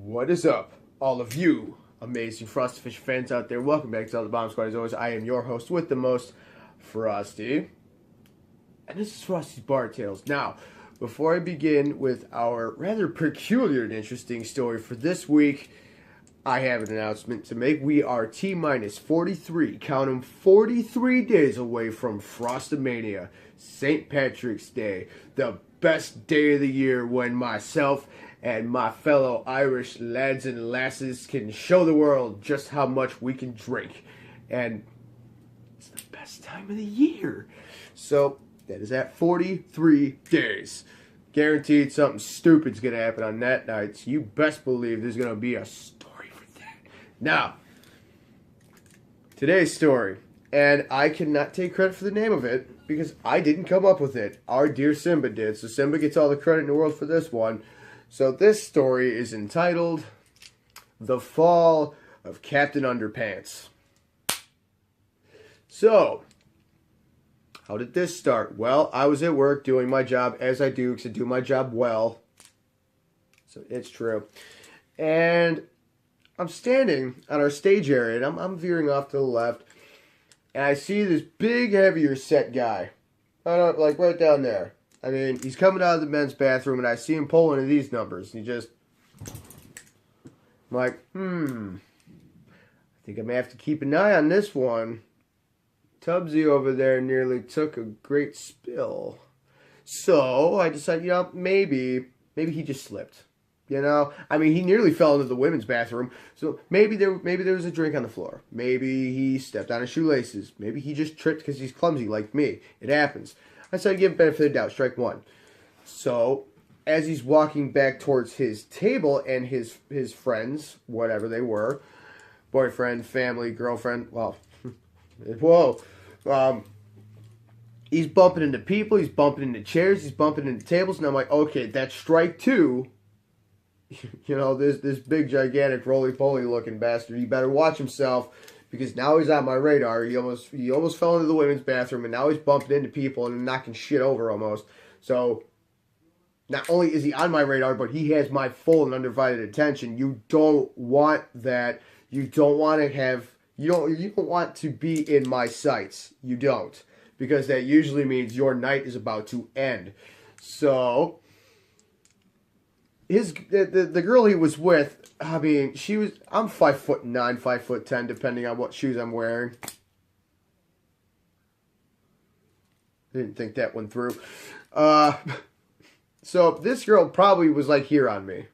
What is up, all of you amazing Frosty Fish fans out there? Welcome back to the Bomb Squad. As always, I am your host with the most, Frosty. And this is Frosty's Bar Tales. Now, before I begin with our rather peculiar and interesting story for this week, I have an announcement to make. We are T-minus 43, count 'em, 43 days away from Frostomania, St. Patrick's Day, the best day of the year when myself and my fellow Irish lads and lasses can show the world just how much we can drink. And it's the best time of the year. So that is at 43 days. Guaranteed something stupid's going to happen on that night. So you best believe there's going to be a story for that. Now, today's story. And I cannot take credit for the name of it because I didn't come up with it. Our dear Simba did. So Simba gets all the credit in the world for this one. So this story is entitled The Fall of Captain Underpants. So, how did this start? Well, I was at work doing my job as I do, because I do my job well. So it's true. And I'm standing on our stage area, and I'm veering off to the left. And I see this big, heavier set guy. Like right down there. I mean, he's coming out of the men's bathroom, and I see him pulling into these numbers. And I'm like, I think I may have to keep an eye on this one. Tubbsy over there nearly took a great spill. So I decided, maybe he just slipped. I mean, he nearly fell into the women's bathroom. So maybe there was a drink on the floor. Maybe he stepped on his shoelaces. Maybe he just tripped because he's clumsy like me. It happens. I said, give him benefit of the doubt, strike one. So, as he's walking back towards his table and his friends, whatever they were, boyfriend, family, girlfriend, well, whoa, he's bumping into people, he's bumping into chairs, he's bumping into tables, and I'm like, okay, that's strike two. This big, gigantic, roly-poly looking bastard, he better watch himself. Because now he's on my radar. He almost fell into the women's bathroom, and now he's bumping into people and knocking shit over almost. So not only is he on my radar, but he has my full and undivided attention. You don't want that. You don't want to be in my sights. You don't, because that usually means your night is about to end. So the girl he was with, I mean, I'm 5'9", 5'10", depending on what shoes I'm wearing. Didn't think that one through. So this girl probably was like here on me.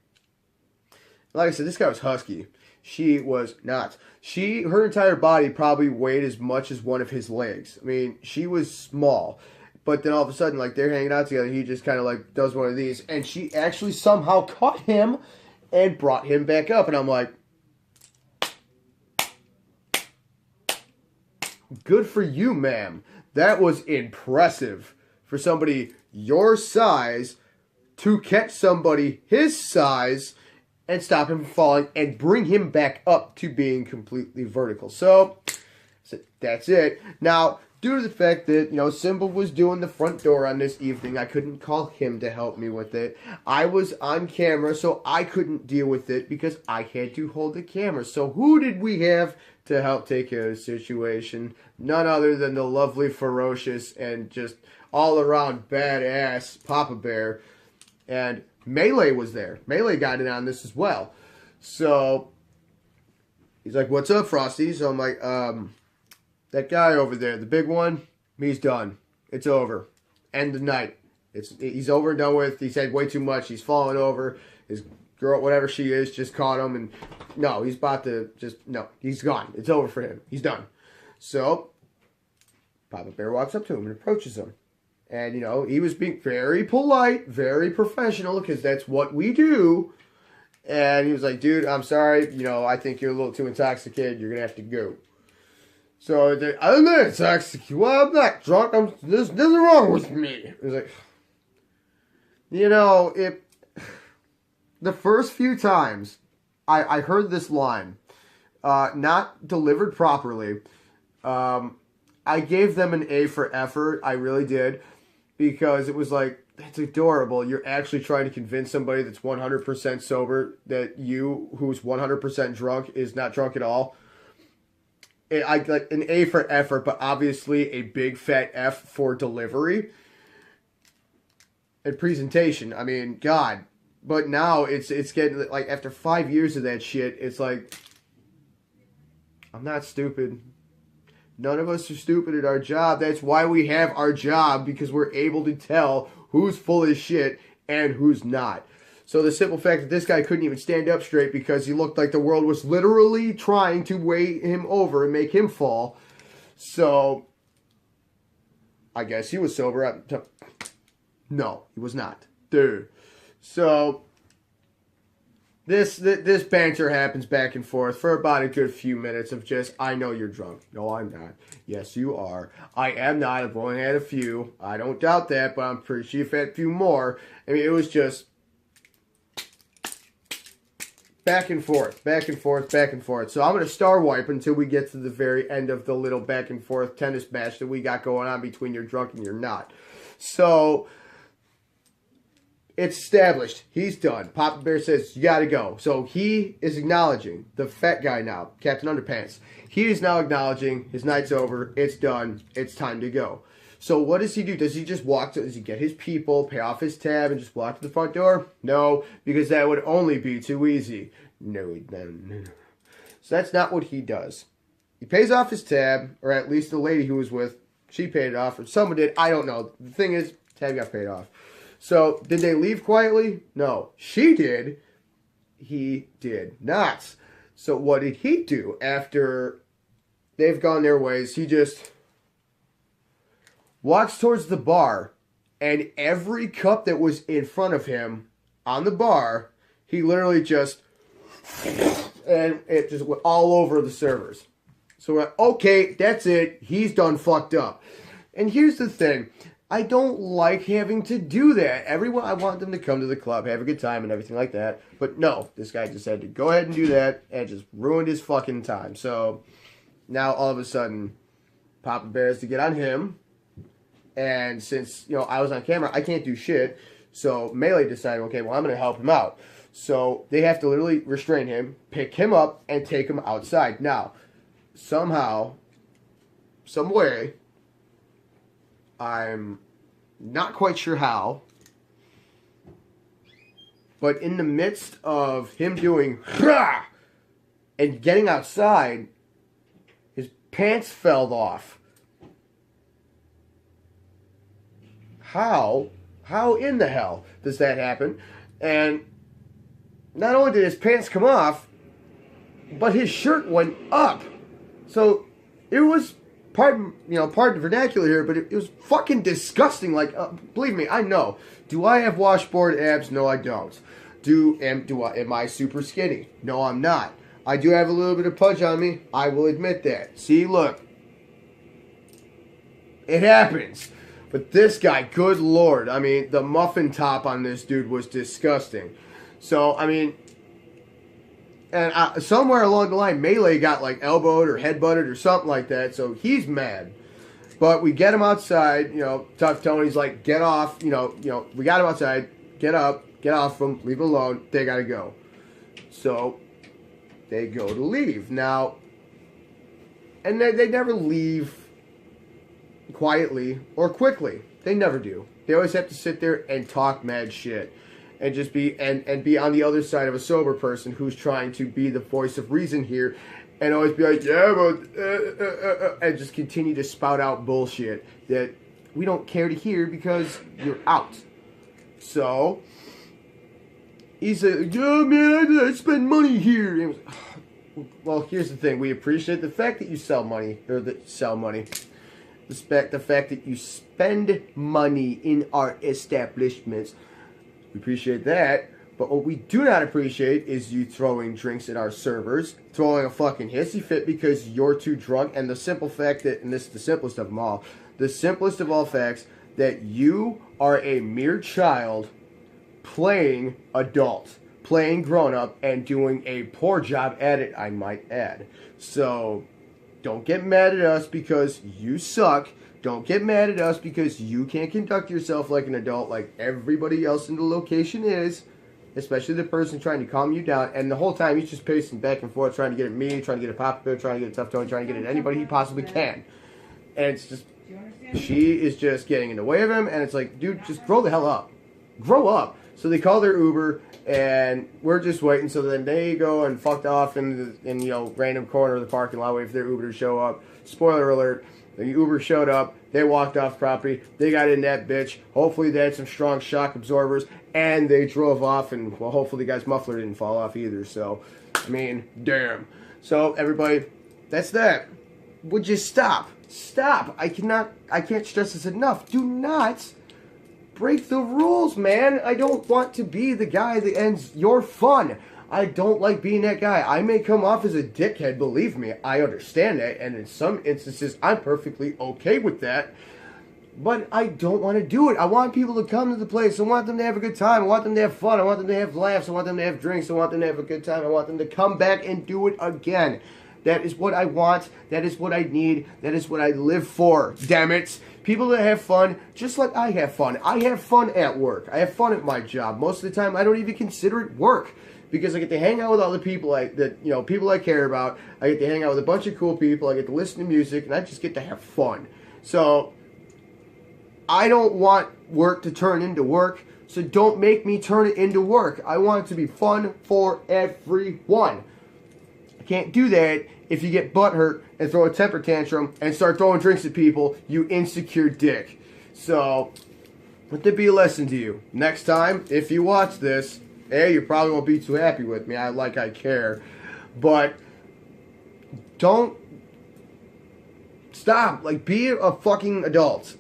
Like I said, this guy was husky. She was not. Her entire body probably weighed as much as one of his legs. I mean, she was small. But then all of a sudden, like, they're hanging out together. He just kind of, like, does one of these. And she actually somehow caught him and brought him back up. And I'm like, good for you, ma'am. That was impressive for somebody your size to catch somebody his size and stop him from falling and bring him back up to being completely vertical. So that's it. Now, due to the fact that, Simba was doing the front door on this evening, I couldn't call him to help me with it. I was on camera, so I couldn't deal with it because I had to hold the camera. So who did we have to help take care of the situation? None other than the lovely, ferocious, and just all-around badass Papa Bear. And Melee was there. Melee got in on this as well. So he's like, what's up, Frosty? So I'm like, that guy over there, the big one, he's done. It's over. End of night. He's over and done with. He's had way too much. He's fallen over. His girl, whatever she is, just caught him. And no, he's about to he's gone. It's over for him. He's done. So, Papa Bear walks up to him and approaches him. And, he was being very polite, very professional, because that's what we do. And he was like, dude, I'm sorry. I think you're a little too intoxicated. You're going to have to go. So I'm not intoxicated. Well, I'm not drunk. There's nothing wrong with me. It was like, the first few times I heard this line, not delivered properly, I gave them an A for effort. I really did. Because it was like, That's adorable. You're actually trying to convince somebody that's 100% sober that you, who's 100% drunk, is not drunk at all. I like an A for effort, but obviously a big fat F for delivery and presentation. I mean, God. But now it's getting, like, after 5 years of that shit, it's like, I'm not stupid. None of us are stupid at our job. That's why we have our job, because we're able to tell who's full of shit and who's not. So the simple fact that this guy couldn't even stand up straight because he looked like the world was literally trying to weigh him over and make him fall. So I guess he was sober. No, he was not. Dude. So this banter happens back and forth for about a good few minutes of just, I know you're drunk. No, I'm not. Yes, you are. I am not. I've only had a few. I don't doubt that, but I'm pretty sure you've had a few more. I mean, it was just back and forth, back and forth, back and forth. So I'm going to star wipe until we get to the very end of the little back and forth tennis match that we got going on between You're Drunk and You're Not. So it's established. He's done. Papa Bear says, you got to go. So he is acknowledging, the fat guy now, Captain Underpants. He is now acknowledging his night's over. It's done. It's time to go. So what does he do? Does he just walk to, does he get his people, pay off his tab, and just walk to the front door? No, because that would only be too easy. No. So that's not what he does. He pays off his tab, or at least the lady who was with, she paid it off, or someone did. I don't know. The thing is, tab got paid off. So, did they leave quietly? No. She did. He did not. So, what did he do after they've gone their ways? He just walks towards the bar, and every cup that was in front of him on the bar, he literally just, and it just went all over the servers. So, we're like, okay, that's it. He's done fucked up. And here's the thing. I don't like having to do that. Everyone, I want them to come to the club, have a good time and everything like that. But no, this guy just had to go ahead and do that and just ruined his fucking time. So now all of a sudden, Papa Bear has to get on him. And since, you know, I was on camera, I can't do shit. So Melee decided, okay, well, I'm going to help him out. So they have to literally restrain him, pick him up, and take him outside. Now, somehow, some way, I'm not quite sure how, but in the midst of him doing and getting outside, his pants fell off. How in the hell does that happen? And not only did his pants come off, but his shirt went up. So it was, pardon the vernacular here, but it was fucking disgusting. Like, believe me, I know. Do I have washboard abs? No, I don't. Am I super skinny? No, I'm not. I do have a little bit of punch on me. I will admit that. See, look. It happens. But this guy, good lord. I mean, the muffin top on this dude was disgusting. So, I mean, and somewhere along the line, Melee got like elbowed or headbutted or something like that. So he's mad. But we get him outside. You know, Tough Tony's like, get off. You know, we got him outside. Get up. Get off him. Leave him alone. They got to go. So they go to leave. Now, and they never leave quietly or quickly. They never do. They always have to sit there and talk mad shit. And just be and be on the other side of a sober person who's trying to be the voice of reason here, and always be like, yeah, but and just continue to spout out bullshit that we don't care to hear because you're out. So he said, yeah, man, I spend money here. And it was, well, here's the thing: we appreciate the fact that you sell money, or that sell money. Respect the fact that you spend money in our establishments. We appreciate that, but what we do not appreciate is you throwing drinks at our servers, throwing a fucking hissy fit because you're too drunk, and the simple fact that, and this is the simplest of them all, the simplest of all facts, that you are a mere child playing adult, playing grown-up, and doing a poor job at it, I might add. So, don't get mad at us because you suck, Don't get mad at us because you can't conduct yourself like an adult like everybody else in the location is, especially the person trying to calm you down. And the whole time he's just pacing back and forth, trying to get at me, trying to get at Papa Bear, trying to get at Tough Tony, trying to get at anybody he possibly can. And it's just, she is just getting in the way of him, and it's like, dude, just grow the hell up. Grow up. So they call their Uber, and we're just waiting. So then they go and fucked off in random corner of the parking lot, waiting for their Uber to show up. Spoiler alert. The Uber showed up, they walked off property, they got in that bitch, hopefully they had some strong shock absorbers, and they drove off, and well, hopefully the guy's muffler didn't fall off either, so, I mean, damn. So, everybody, that's that. Would you stop? Stop! I can't stress this enough. Do not break the rules, man. I don't want to be the guy that ends your fun. I don't like being that guy. I may come off as a dickhead, believe me. I understand that, and in some instances, I'm perfectly okay with that. But I don't want to do it. I want people to come to the place. I want them to have a good time. I want them to have fun. I want them to have laughs. I want them to have drinks. I want them to have a good time. I want them to come back and do it again. That is what I want. That is what I need. That is what I live for. Damn it. People that have fun, just like I have fun. I have fun at work. I have fun at my job. Most of the time, I don't even consider it work. Because I get to hang out with all the people people I care about. I get to hang out with a bunch of cool people. I get to listen to music, and I just get to have fun. So, I don't want work to turn into work, so don't make me turn it into work. I want it to be fun for everyone. I can't do that if you get butthurt and throw a temper tantrum and start throwing drinks at people, you insecure dick. So, let there be a lesson to you. Next time, if you watch this, you probably won't be too happy with me. I care. But don't stop. Like, be a fucking adult.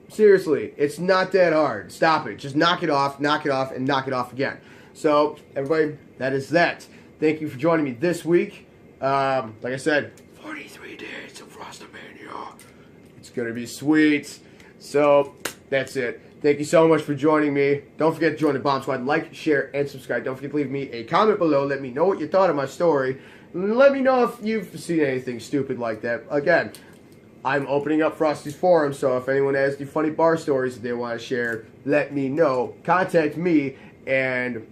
Seriously, it's not that hard. Stop it. Just knock it off, and knock it off again. So, everybody, that is that. Thank you for joining me this week. Like I said, 43 days of Frosty Mania. It's going to be sweet. So, that's it. Thank you so much for joining me. Don't forget to join the Bomb Squad. Like, share, and subscribe. Don't forget to leave me a comment below. Let me know what you thought of my story. Let me know if you've seen anything stupid like that. Again, I'm opening up Frosty's forum, so if anyone has any funny bar stories that they want to share, let me know. Contact me, and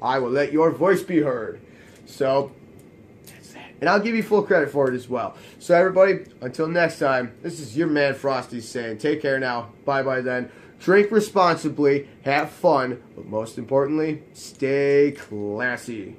I will let your voice be heard. So, that's that. And I'll give you full credit for it as well. So, everybody, until next time, this is your man Frosty saying, take care now. Bye-bye then. Drink responsibly, have fun, but most importantly, stay classy.